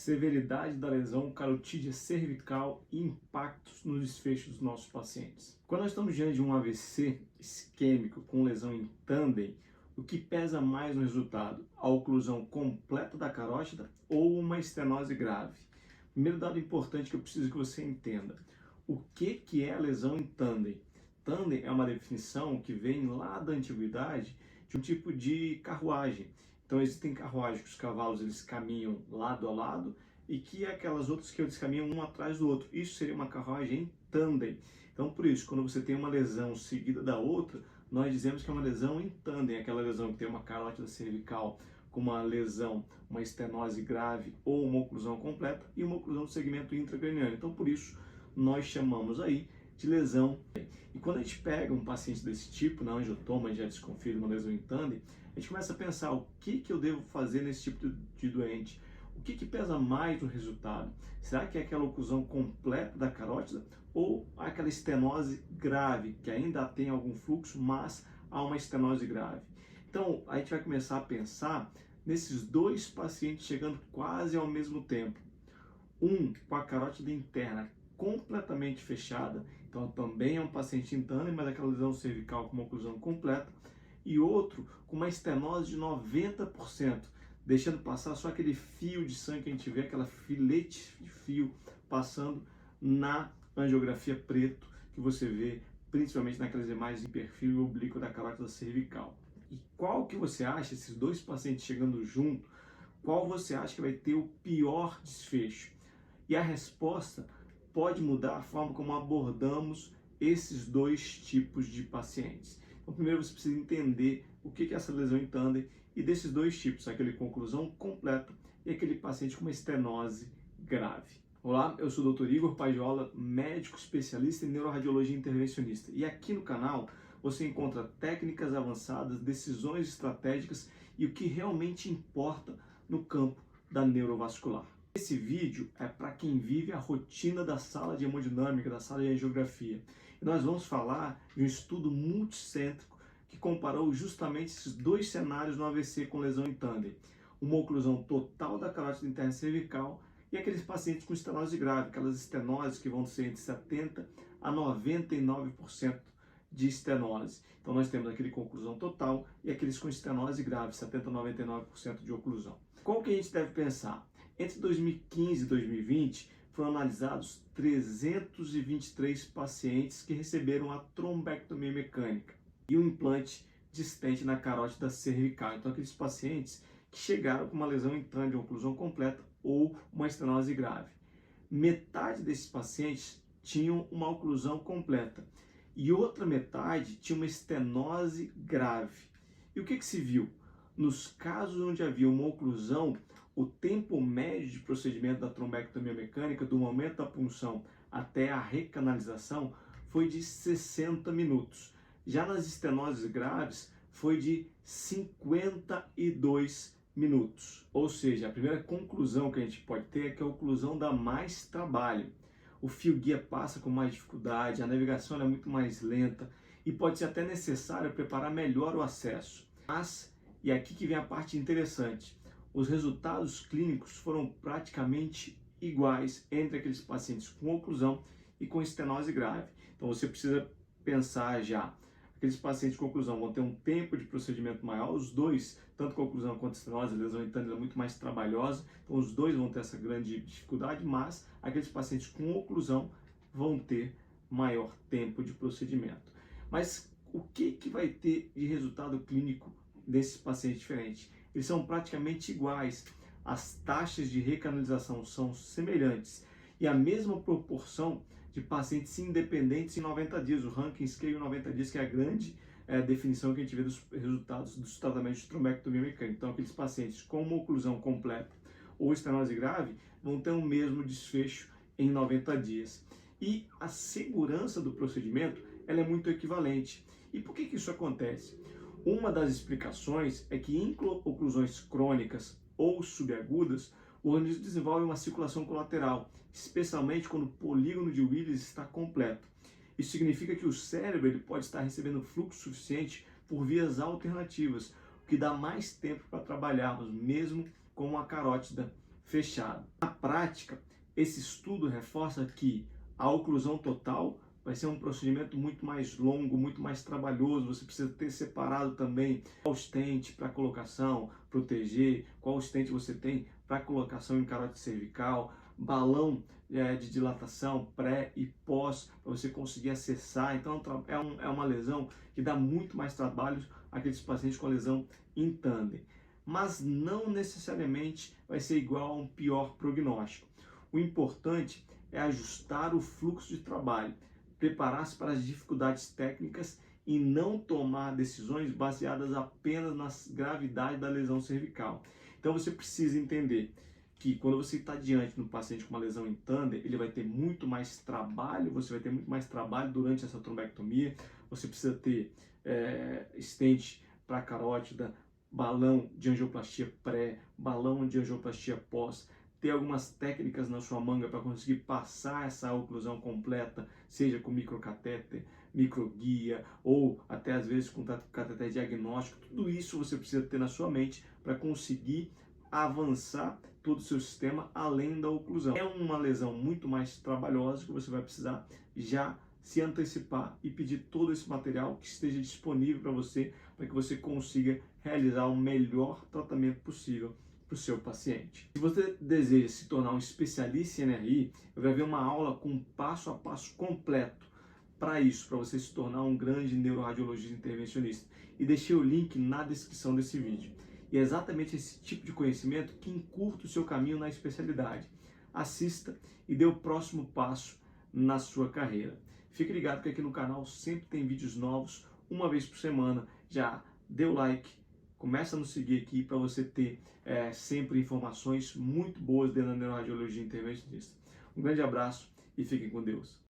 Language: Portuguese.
Severidade da lesão carotídea cervical e impactos no desfecho dos nossos pacientes. Quando nós estamos diante de um AVC isquêmico com lesão em tandem, o que pesa mais no resultado? A oclusão completa da carótida ou uma estenose grave? Primeiro dado importante que eu preciso que você entenda. O que é a lesão em tandem? Tandem é uma definição que vem lá da antiguidade de um tipo de carruagem. Então existem carruagens que os cavalos eles caminham lado a lado e que aquelas outras que eles caminham um atrás do outro. Isso seria uma carruagem em tandem. Então por isso, quando você tem uma lesão seguida da outra, nós dizemos que é uma lesão em tandem. Aquela lesão que tem uma carótida cervical com uma lesão, uma estenose grave ou uma oclusão completa e uma oclusão do segmento intracraniano. Então por isso nós chamamos aí de lesão. E quando a gente pega um paciente desse tipo, na angiotoma, a gente já desconfia de uma lesão em tandem, a gente começa a pensar o que eu devo fazer nesse tipo de doente. O que pesa mais no resultado? Será que é aquela oclusão completa da carótida ou aquela estenose grave, que ainda tem algum fluxo, mas há uma estenose grave? Então, a gente vai começar a pensar nesses dois pacientes chegando quase ao mesmo tempo. Um com a carótida interna completamente fechada, então também é um paciente em tandem, mas aquela lesão cervical com uma oclusão completa, e outro com uma estenose de 90%, deixando passar só aquele fio de sangue que a gente vê, aquela filete de fio passando na angiografia preto, que você vê principalmente naquelas imagens em perfil oblíquo da carótida cervical. E qual que você acha, esses dois pacientes chegando junto, qual você acha que vai ter o pior desfecho? E a resposta pode mudar a forma como abordamos esses dois tipos de pacientes. Então, primeiro você precisa entender o que é essa lesão em tandem e desses dois tipos, aquele com oclusão completa e aquele paciente com uma estenose grave. Olá, eu sou o Dr. Igor Pagiola, médico especialista em neuroradiologia intervencionista. E aqui no canal você encontra técnicas avançadas, decisões estratégicas e o que realmente importa no campo da neurovascular. Esse vídeo é para quem vive a rotina da sala de hemodinâmica, da sala de angiografia. E nós vamos falar de um estudo multicêntrico que comparou justamente esses dois cenários no AVC com lesão em tandem. Uma oclusão total da carótida interna cervical e aqueles pacientes com estenose grave, aquelas estenoses que vão ser entre 70% a 99% de estenose. Então nós temos aquele com oclusão total e aqueles com estenose grave, 70% a 99% de oclusão. Qual que a gente deve pensar? Entre 2015 e 2020, foram analisados 323 pacientes que receberam a trombectomia mecânica e um implante de stent na carótida cervical. Então, aqueles pacientes que chegaram com uma lesão em tandem, oclusão completa ou uma estenose grave. Metade desses pacientes tinham uma oclusão completa e outra metade tinha uma estenose grave. E o que se viu? Nos casos onde havia uma oclusão, o tempo médio de procedimento da trombectomia mecânica, do momento da punção até a recanalização, foi de 60 minutos. Já nas estenoses graves, foi de 52 minutos. Ou seja, a primeira conclusão que a gente pode ter é que a oclusão dá mais trabalho. O fio-guia passa com mais dificuldade, a navegação é muito mais lenta e pode ser até necessário preparar melhor o acesso. Mas, e aqui que vem a parte interessante, os resultados clínicos foram praticamente iguais entre aqueles pacientes com oclusão e com estenose grave. Então você precisa pensar já, aqueles pacientes com oclusão vão ter um tempo de procedimento maior, os dois, tanto com oclusão quanto estenose, a lesão em tandem é muito mais trabalhosa, então os dois vão ter essa grande dificuldade, mas aqueles pacientes com oclusão vão ter maior tempo de procedimento. Mas o que vai ter de resultado clínico desses pacientes diferentes? Eles são praticamente iguais, as taxas de recanalização são semelhantes e a mesma proporção de pacientes independentes em 90 dias, o Rankin Scale 90 dias, que é a grande definição que a gente vê dos resultados dos tratamentos de trombectomia mecânica. Então, aqueles pacientes com uma oclusão completa ou estenose grave vão ter o mesmo desfecho em 90 dias. E a segurança do procedimento ela é muito equivalente. E por que isso acontece? Uma das explicações é que em oclusões crônicas ou subagudas, o organismo desenvolve uma circulação colateral, especialmente quando o polígono de Willis está completo. Isso significa que o cérebro ele pode estar recebendo fluxo suficiente por vias alternativas, o que dá mais tempo para trabalharmos, mesmo com uma carótida fechado. Na prática, esse estudo reforça que a oclusão total vai ser um procedimento muito mais longo, muito mais trabalhoso. Você precisa ter separado também qual stent para colocação, proteger, qual stent você tem para colocação em carótide cervical, balão de dilatação pré e pós, para você conseguir acessar. Então é uma lesão que dá muito mais trabalho àqueles pacientes com a lesão em tandem. Mas não necessariamente vai ser igual a um pior prognóstico. O importante é ajustar o fluxo de trabalho, preparar-se para as dificuldades técnicas e não tomar decisões baseadas apenas na gravidade da lesão cervical. Então você precisa entender que quando você está diante de um paciente com uma lesão em tandem, ele vai ter muito mais trabalho, você vai ter muito mais trabalho durante essa trombectomia, você precisa ter stent para carótida, balão de angioplastia pré, balão de angioplastia pós, ter algumas técnicas na sua manga para conseguir passar essa oclusão completa, seja com microcatéter, microguia ou até às vezes com cateter diagnóstico. Tudo isso você precisa ter na sua mente para conseguir avançar todo o seu sistema além da oclusão. É uma lesão muito mais trabalhosa que você vai precisar já se antecipar e pedir todo esse material que esteja disponível para você, para que você consiga realizar o melhor tratamento possível para o seu paciente. Se você deseja se tornar um especialista em NRI, eu gravei uma aula com passo a passo completo para isso, para você se tornar um grande neuroradiologista intervencionista. E deixei o link na descrição desse vídeo. E é exatamente esse tipo de conhecimento que encurta o seu caminho na especialidade. Assista e dê o próximo passo na sua carreira. Fique ligado que aqui no canal sempre tem vídeos novos, uma vez por semana. Já dê o like, começa a nos seguir aqui para você ter sempre informações muito boas dentro da neuroradiologia intervencionista. Um grande abraço e fiquem com Deus.